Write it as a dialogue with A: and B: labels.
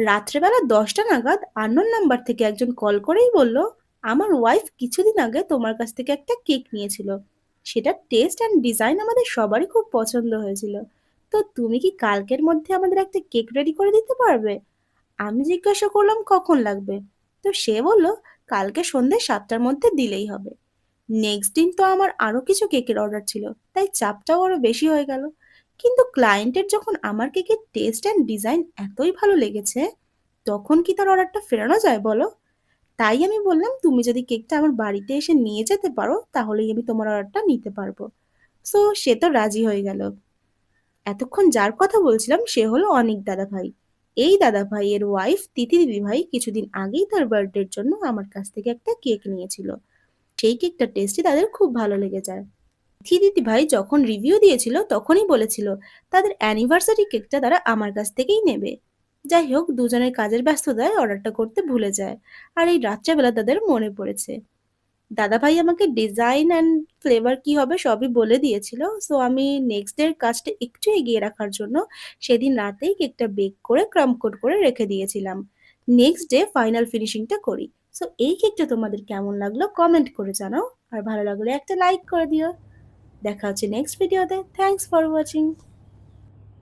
A: রাত্রেবেলা 10টা নাগাদ আননোন নাম্বার থেকে একজন কল করেই বলল, আমার ওয়াইফ কিছুদিন আগে তোমার কাছ থেকে একটা কেক নিয়েছিল। সেটার টেস্ট অ্যান্ড ডিজাইন আমাদের সবারই খুব পছন্দ হয়েছিল। তো তুমি কি কালকের মধ্যে আমাদের একটা কেক রেডি করে দিতে পারবে? আমি জিজ্ঞাসা করলাম কখন লাগবে। তো সে বলল, কালকে সন্ধ্যে 7টার মধ্যে দিলেই হবে। নেক্সট দিন তো আমার আরো কিছু কেকের অর্ডার ছিল, তাই চাপটাও আরো বেশি হয়ে গেল। কিন্তু ক্লায়েন্টের যখন আমার কেকের টেস্ট অ্যান্ড ডিজাইন এতই ভালো লেগেছে, তখন কি তার অর্ডারটা ফেরানো যায় বলো? তাই আমি বললাম, তুমি যদি কেকটা আমার বাড়িতে এসে নিয়ে যেতে পারো তাহলেই আমি তোমার অর্ডারটা নিতে পারবো। সো সে তো রাজি হয়ে গেল। এতক্ষণ যার কথা বলছিলাম সে হলো অনিক দাদা ভাই। এই দাদা ভাইয়ের ওয়াইফ তিথি দিদি ভাই কিছুদিন আগেই তার বার্থডের জন্য আমার কাছ থেকে একটা কেক নিয়েছিল। সেই কেকটা টেস্টি তাদের খুব ভালো লেগে যায়। তিথি দিদি ভাই যখন রিভিউ দিয়েছিল তখনই বলেছিল তাদের অ্যানিভার্সারি কেকটা তারা আমার কাছ থেকেই নেবে। যাই হোক, দুজনের কাজের ব্যস্ততায় অর্ডারটা করতে ভুলে যায়। আর এই রাত্রেবেলা তাদের মনে পড়েছে। দাদাভাই আমাকে ডিজাইন অ্যান্ড ফ্লেভার কি হবে সবই বলে দিয়েছিল। সো আমি নেক্সট ডে এর কাজটা একটু এগিয়ে রাখার জন্য সেদিন রাতেই কেকটা বেক করে ক্রাম্ব কোট করে রেখে দিয়েছিলাম। নেক্সট ডে ফাইনাল ফিনিশিংটা করি। সো এই কেকটা তোমাদের কেমন লাগলো কমেন্ট করে জানাও। আর ভালো লাগলে একটা লাইক করে দিও। দেখা হচ্ছে নেক্সট ভিডিওতে। Thanks for watching.